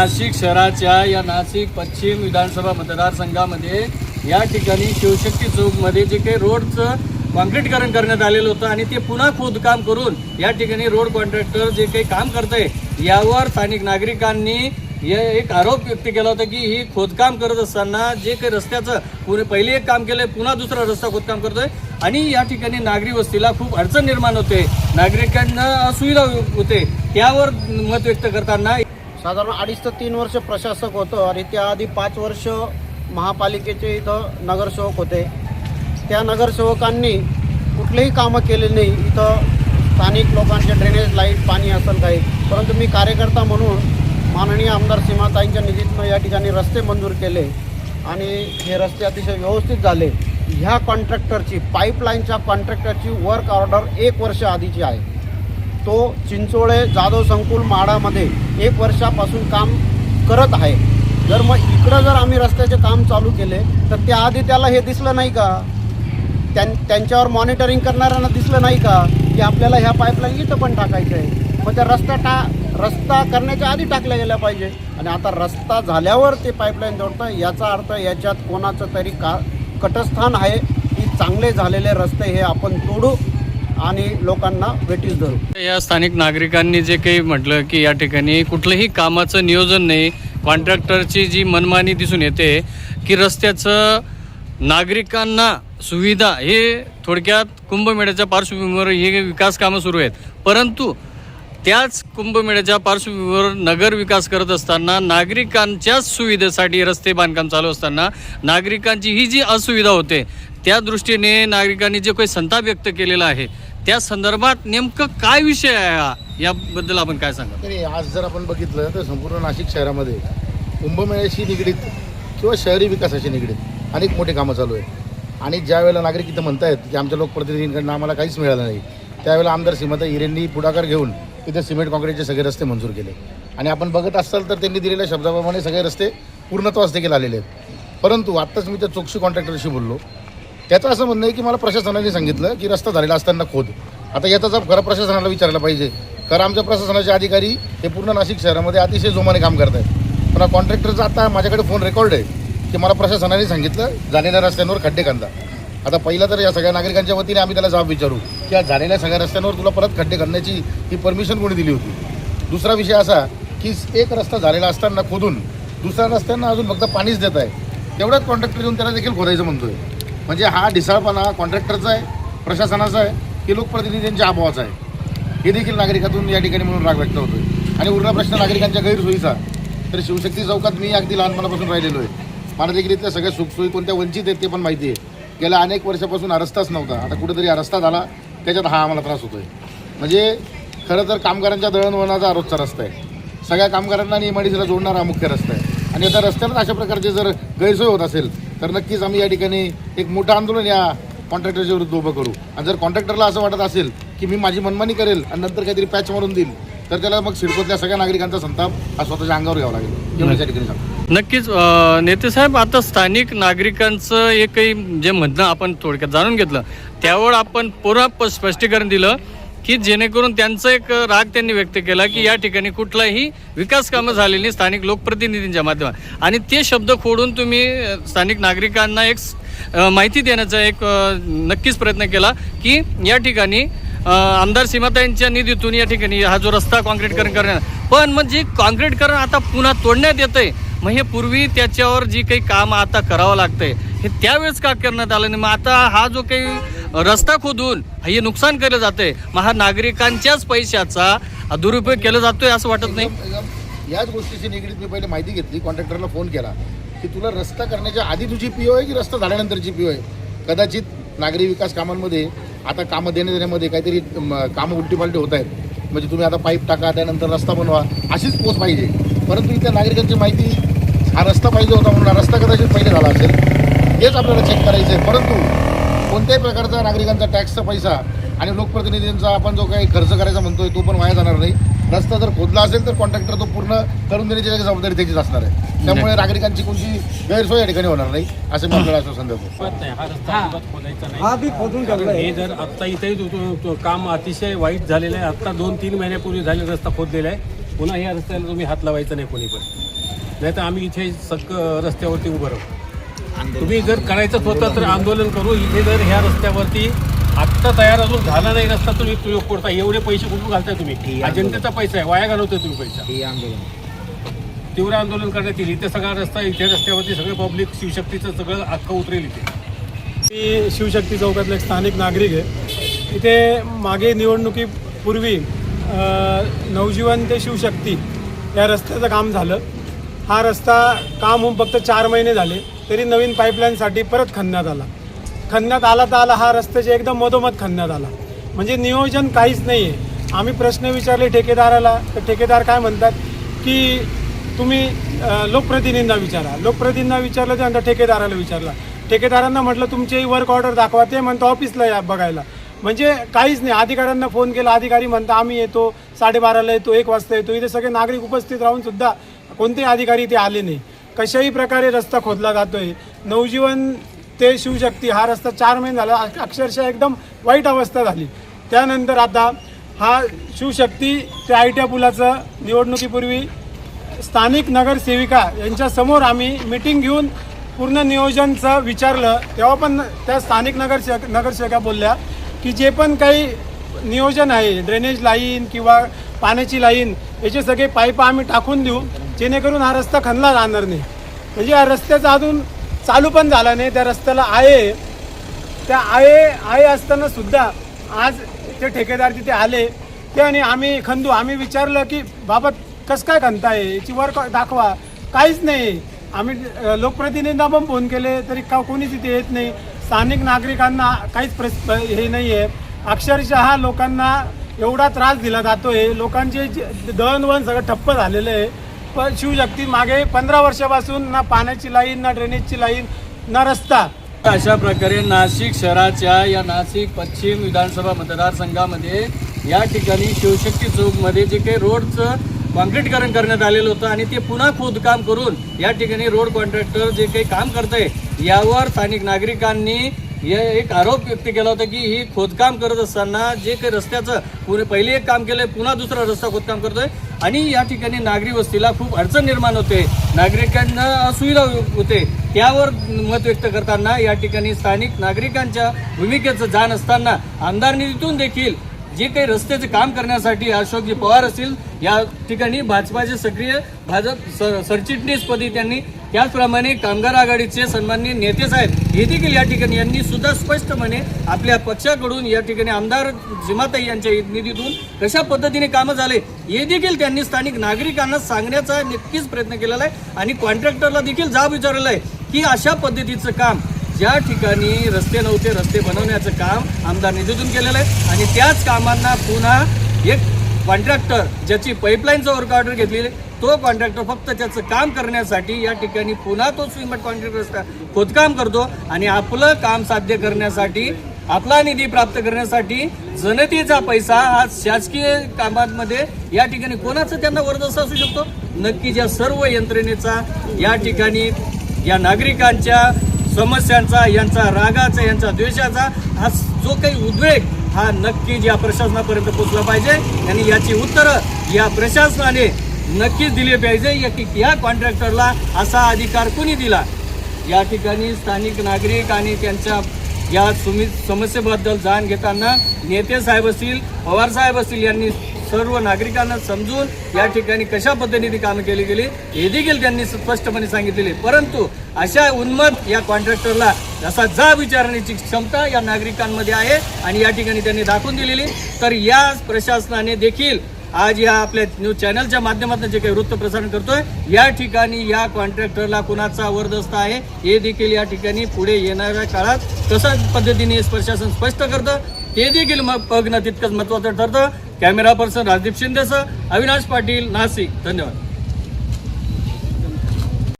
नाशिक शहराच्या या नाशिक पश्चिम विधानसभा मतदारसंघामध्ये या ठिकाणी शिवशक्ती चौकमध्ये जे काही रोडचं कॉन्क्रीटीकरण करण्यात आलेलं होतं आणि ते पुन्हा खोदकाम करून या ठिकाणी रोड कॉन्ट्रॅक्टर जे काही काम करत आहे यावर स्थानिक नागरिकांनी एक आरोप व्यक्त केला होता की ही खोदकाम करत असताना जे काही रस्त्याचं पहिले एक काम केलंय पुन्हा दुसरा रस्ता खोदकाम करतोय आणि या ठिकाणी नागरी वस्तीला खूप अडचण निर्माण होते, नागरिकांना असुविधा होते, त्यावर मत व्यक्त करताना साधारण 2.5 ते 3 वर्ष प्रशासक होतं आणि त्याआधी 5 वर्ष महापालिकेचे इथं नगरसेवक होते. त्या नगरसेवकांनी कुठलेही कामं केले नाही. इथं स्थानिक लोकांचे ड्रेनेज लाईट पाणी असेल काही, परंतु मी कार्यकर्ता म्हणून माननीय आमदार सीमाताईंच्या निधीतून या ठिकाणी रस्ते मंजूर केले आणि हे रस्ते अतिशय व्यवस्थित झाले. ह्या कॉन्ट्रॅक्टरची पाईपलाईनच्या कॉन्ट्रॅक्टरची वर्क ऑर्डर 1 वर्ष आधीची आहे. तो चिंचोळे जाधव संकुल माडामध्ये 1 वर्षापासून काम करत आहे. जर मग इकडं जर आम्ही रस्त्याचे काम चालू केले तर त्याआधी त्याला हे दिसलं नाही का, त्यांच्यावर मॉनिटरिंग करणाऱ्यांना दिसलं नाही का की आपल्याला ह्या पाईपलाईन इथं पण टाकायचं आहे. मग त्या रस्ता करण्याच्या आधी टाकल्या गेल्या पाहिजे आणि आता रस्ता झाल्यावर ते पाईपलाईन जोडतं. याचा अर्थ याच्यात कोणाचं तरी कटस्थान आहे की चांगले झालेले रस्ते हे आपण तोडू आणि लोकांना वेटीस धरू. या स्थानिक नागरिकांनी जे काही म्हटलं की या ठिकाणी कुठलंही कामाचं नियोजन नाही, कॉन्ट्रॅक्टरची जी मनमानी दिसून येते की रस्त्याचं नागरिकांना सुविधा हे थोडक्यात कुंभमेळ्याच्या पार्श्वभूमीवर हे विकास कामं सुरू आहेत, परंतु त्याच कुंभमेळ्याच्या पार्श्वभूमीवर नगर विकास करत असताना नागरिकांच्याच सुविधेसाठी रस्ते बांधकाम चालू असताना नागरिकांची ही जी असुविधा होते त्या दृष्टीने नागरिकांनी जे काही संताप व्यक्त केलेला आहे त्या संदर्भात नेमकं काय विषय आहे हा, याबद्दल आपण काय सांगा? तरी आज जर आपण बघितलं तर संपूर्ण नाशिक शहरामध्ये कुंभमेळ्याशी निगडीत किंवा शहरी विकासाशी निगडीत अनेक मोठे कामं चालू आहेत आणि ज्या वेळेला नागरिक इथं म्हणतायत की आमच्या लोकप्रतिनिधींकडून आम्हाला काहीच मिळालं नाही, त्यावेळेला आमदार सीमाताई हिरेंनी पुढाकार घेऊन इथे सिमेंट कॉन्क्रीटचे सगळे रस्ते मंजूर केले आणि आपण बघत असाल तर त्यांनी दिलेल्या शब्दाप्रमाणे सगळे रस्ते पूर्णत्वास देखील आलेले आहेत. परंतु आत्ताच मी त्या चोक्षी कॉन्ट्रॅक्टरशी बोललो, त्याचं असं म्हणणं आहे की मला प्रशासनाने सांगितलं की रस्ता झालेला असताना खोद. आता याचा जर खरं प्रशासनाला विचारायला पाहिजे, कारण आमच्या प्रशासनाचे अधिकारी हे पूर्ण नाशिक शहरामध्ये अतिशय जोमाने काम करत आहेत. पण कॉन्ट्रॅक्टरचा आता माझ्याकडे फोन रेकॉर्ड आहे की मला प्रशासनाने सांगितलं झालेल्या रस्त्यांवर खड्डे कांदा. आता पहिला तर या सगळ्या नागरिकांच्या वतीने आम्ही त्याला जबाब विचारू की या झालेल्या सगळ्या रस्त्यांवर तुला परत खड्डे करण्याची ही परमिशन कोणी दिली होती. दुसरा विषय असा की एक रस्ता झालेला असताना खोदून दुसऱ्या रस्त्यांना अजून फक्त पाणीच देत आहे, तेवढ्याच कॉन्ट्रॅक्टर येऊन त्याला देखील खोदायचं म्हणतोय. म्हणजे हा ढिसाळपणा कॉन्ट्रॅक्टरचा आहे, प्रशासनाचा आहे की लोकप्रतिनिधींच्या अभावाचा आहे, हे देखील नागरिकातून या ठिकाणी म्हणून राग व्यक्त होतोय. आणि उरला प्रश्न नागरिकांच्या गैरसोयीचा, तर शिवशक्ती चौकात मी अगदी लहानपणापासून राहिलेलो आहे. मला देखील इथल्या सगळ्या सुखसोयी कोणत्या वंचित आहेत ते पण माहिती आहे. गेल्या अनेक वर्षापासून हा रस्ताच नव्हता, आता कुठेतरी हा रस्ता झाला, त्याच्यात हा आम्हाला त्रास होतोय. म्हणजे खरं तर कामगारांच्या दळणवळणाचा आरोजचा रस्ता आहे, सगळ्या कामगारांना आणि एमआयडीसीला जोडणारा हा मुख्य रस्ता आहे आणि आता रस्त्याला अशा प्रकारचे जर गैरसोय होत असेल तर नक्कीच आम्ही या ठिकाणी एक मोठं आंदोलन या कॉन्ट्रॅक्टरच्या विरुद्ध उभं करू. आणि जर कॉन्ट्रॅक्टरला असं वाटत असेल की मी माझी मनमानी करेल आणि नंतर काहीतरी पॅच मारून देईल तर त्याला मग सिडकोतल्या सगळ्या नागरिकांचा संताप हा स्वतःच्या अंगावर घ्यावा लागेल. या ठिकाणी सांगतो. नक्कीच नेते साहेब, आता स्थानिक नागरिकांचं एकही जे म्हणणं आपण थोडक्यात जाणून घेतलं त्यावर आपण पुन्हा स्पष्टीकरण दिलं की जेणेकरून त्यांचा एक राग त्यांनी व्यक्त केला की या ठिकाणी कुठलाही विकास कामं झालेली नाही स्थानिक लोकप्रतिनिधींच्या माध्यमात, आणि ते शब्द खोडून तुम्ही स्थानिक नागरिकांना एक माहिती देण्याचा एक नक्कीच प्रयत्न केला की या ठिकाणी आमदार सीमाताईंच्या निधीतून या ठिकाणी हा जो रस्ता कॉन्क्रीटीकरण करण्यात, पण म्हणजे कॉन्क्रीटीकरण आता पुन्हा तोडण्यात येतंय. मग हे पूर्वी त्याच्यावर जी काही काम आता करावं लागतंय हे त्यावेळेस का करण्यात आलं नाही? मग आता हा जो काही रस्ता खोदून हे नुकसान केलं जातंय, मग हा नागरिकांच्याच पैशाचा दुरुपयोग केला जातोय असं वाटत नाही? याच गोष्टीशी निगडीत मी पहिले माहिती घेतली, कॉन्ट्रॅक्टरला फोन केला की तुला रस्ता करण्याच्या आधी तुझी पीओ आहे की रस्ता झाल्यानंतरची पीओ आहे. कदाचित नागरी विकास कामांमध्ये आता कामं देण्यामध्ये काहीतरी कामं उलटीपालटी होत आहेत, म्हणजे तुम्ही आता पाईप टाका त्यानंतर रस्ता बनवा अशीच पोच पाहिजे. परंतु इथल्या नागरिकांची माहिती हा रस्ता पाहिजे होता म्हणून हा रस्ता कदाचित पहिले झाला असेल, हेच आपल्याला चेक करायचं आहे. परंतु कोणत्याही प्रकारचा नागरिकांचा टॅक्सचा पैसा आणि लोकप्रतिनिधींचा आपण जो काही खर्च करायचा म्हणतोय तो पण वाया जाणार नाही. रस्ता जर खोदला असेल तर कॉन्ट्रॅक्टर तो पूर्ण करून देण्याची जबाबदारी त्याचीच असणार आहे. त्यामुळे नागरिकांची कोणती गैरसोय या ठिकाणी होणार नाही असं मी आपल्याला आश्वासन देतो. हा रस्ता अजिबात खोदायचा नाही. हे जर आत्ता इथे काम अतिशय वाईट झालेलं आहे. आत्ता 2-3 महिन्यापूर्वी झालेला रस्ता खोदलेला आहे. पुन्हा ह्या रस्त्याला तुम्ही हात लावायचा नाही कोणी पण, नाही तर आम्ही इथे रस्त्यावरती उभं राहू. तुम्ही जर करायचं होतं तर आंदोलन करू. इथे जर ह्या रस्त्यावरती आत्ता तयार अजून झाला नाही रस्ता, तुम्ही प्रयोग करता. एवढे पैसे कुठून घालताय तुम्ही? हा जनतेचा पैसा आहे, वाया घालवतोय तुम्ही पैसा. तीव्र आंदोलन करण्यात येईल. इथे सगळा रस्ता, इथे रस्त्यावरती सगळं पब्लिक शिवशक्तीचं सगळं अख्खं उतरेल इथे. मी शिवशक्ती चौकातला एक स्थानिक नागरिक आहे. इथे मागे निवडणुकीपूर्वी नवजीवन ते शिवशक्ती या रस्त्याचं काम झालं. हा रस्ता काम होऊन फक्त 4 महिने झाले तरी नवीन पाईपलाईनसाठी परत खणण्यात आला तर आला. हा रस्त्याचे एकदम मधोमध खणण्यात आला. म्हणजे नियोजन काहीच नाही आहे. आम्ही प्रश्न विचारले ठेकेदाराला, तर ठेकेदार काय म्हणतात की तुम्ही लोकप्रतिनिधींना विचारा. लोकप्रतिनिधींना विचारलं त्यानंतर ठेकेदाराला विचारला. ठेकेदारांना म्हटलं तुमची वर्क ऑर्डर दाखवा, ते म्हणतो ऑफिसला या बघायला. म्हणजे काहीच नाही. अधिकाऱ्यांना फोन केला, अधिकारी म्हणता आम्ही येतो, 12:30ला येतो, 1 वाजता येतो. इथे सगळे नागरिक उपस्थित राहून सुद्धा कोणतेही अधिकारी ते आले नाही. कशाही प्रकारे रस्ता खोदला जातोय. नवजीवन ते शिवशक्ती हा रस्ता 4 महिने झाला, अक्षरशः एकदम वाईट अवस्था झाली. त्यानंतर आता हा शिवशक्ती ते आयट्या पुलाचं निवडणुकीपूर्वी स्थानिक नगरसेविका यांच्यासमोर आम्ही मिटिंग घेऊन पूर्ण नियोजनचं विचारलं. तेव्हा पण त्या स्थानिक नगरसेविका बोलल्या की जे पण काही नियोजन आहे, ड्रेनेज लाईन किंवा पाण्याची लाईन, याचे सगळे पाईप आम्ही टाकून देऊ जेणेकरून हा रस्ता खणला जाणार नाही. म्हणजे या रस्त्याचा अजून चालू पण झाला नाही. त्या रस्त्याला आहे असताना सुद्धा आज ते ठेकेदार तिथे आले ते आणि आम्ही खंदू. आम्ही विचारलं की बाबा कसं काय खणताय, याची वर्क दाखवा. काहीच नाही. आम्ही लोकप्रतिनिधींना पण फोन केले तरी कोणीच इथे येत नाही. स्थानिक नागरिकांना काहीच हे नाही आहे. अक्षरशः लोकांना एवढा त्रास दिला जातोय. लोकांचे दळणवळण सगळं ठप्प झालेलं आहे. पण शिवशक्ती मागे 15 वर्षापासून ना पाण्याची लाईन, ना ड्रेनेजची लाईन, ना रस्ता. अशा प्रकारे नाशिक शहराच्या या नाशिक पश्चिम विधानसभा मतदारसंघामध्ये या ठिकाणी शिवशक्ती चौकमध्ये जे काही रोडचं कॉन्क्रीटीकरण करण्यात आलेलं होतं आणि ते पुन्हा खोदकाम करून या ठिकाणी रोड कॉन्ट्रॅक्टर जे काही काम करतंय यावर स्थानिक नागरिकांनी एक आरोप व्यक्त केला होता की ही खोदकाम करत असताना जे काही रस्त्याचं पहिले एक काम केलंय, पुन्हा दुसरा रस्ता खोदकाम करतोय आणि या ठिकाणी नागरी वस्तीला खूप अडचण निर्माण होते, नागरिकांना असुविधा होते. त्यावर मत व्यक्त करताना या ठिकाणी स्थानिक नागरिकांच्या भूमिकेचं जाण असताना आमदार निधीतून देखील जे काही रस्त्याचे काम करण्यासाठी अशोकजी पवार असतील या ठिकाणी भाजपाचे सक्रिय सरचिटणीसपदी त्यांनी, त्याचप्रमाणे कामगार आघाडीचे सन्माननीय नेते साहेब हे देखील या ठिकाणी यांनी सुद्धा स्पष्टपणे आपल्या पक्षाकडून या ठिकाणी आमदार जिमाताई यांच्या निधीतून कशा पद्धतीने कामं झाले हे देखील त्यांनी स्थानिक नागरिकांना सांगण्याचा नक्कीच प्रयत्न केलेला आहे आणि कॉन्ट्रॅक्टरला देखील जाब विचारलेला आहे की अशा पद्धतीचं काम ज्या ठिकाणी रस्ते नव्हते रस्ते बनवण्याचं काम आमदार निधीतून केलेलं आहे आणि त्याच कामांना पुन्हा एक कॉन्ट्रॅक्टर ज्याची पाईपलाईनचा वर्क ऑर्डर घेतलेली तो कॉन्ट्रॅक्टर फक्त त्याचं काम करण्यासाठी या ठिकाणी पुन्हा तो सिमेंट कॉन्क्रीट रस्ता खोदकाम करतो आणि आपलं काम साध्य करण्यासाठी आपला निधी प्राप्त करण्यासाठी जनतेचा पैसा हा शासकीय कामांमध्ये या ठिकाणी कोणाचं त्यांना वरदस्त असू शकतो. नक्कीच या सर्व यंत्रणेचा या ठिकाणी या नागरिकांच्या समस्यांचा, यांचा रागाचा, यांचा द्वेषाचा हा जो काही उद्वेग हा नक्कीच या प्रशासनापर्यंत पोहोचला पाहिजे आणि याची उत्तरं या प्रशासनाने नक्कीच दिली पाहिजे. या कॉन्ट्रॅक्टरला असा अधिकार कोणी दिला? या ठिकाणी स्थानिक नागरिक आणि त्यांच्या या समस्येबद्दल जाण घेताना नेते साहेब असतील, पवार साहेब असतील यांनी सर्व नागरिकांना समजून या ठिकाणी कशा पद्धतीने कामं केली गेली हे देखील त्यांनी स्पष्टपणे सांगितलेले. परंतु अशा उन्मत्त या कॉन्ट्रॅक्टरला असा जाब विचारण्याची क्षमता या नागरिकांमध्ये आहे आणि या ठिकाणी त्यांनी दाखवून दिलेली. तर या प्रशासनाने देखील आज या आपल्या न्यूज चॅनलच्या माध्यमातून जे काही वृत्त प्रसारण करतोय या ठिकाणी या कॉन्ट्रॅक्टरला कुणाचा वरदस्त आहे हे देखील या ठिकाणी पुढे येणाऱ्या काळात कशा पद्धतीने प्रशासन स्पष्ट करतं ते देखील बघणं तितकंच महत्त्वाचं ठरतं. कॅमेरा पर्सन राजदीप शिंदेसह अविनाश पाटील, नाशिक. धन्यवाद.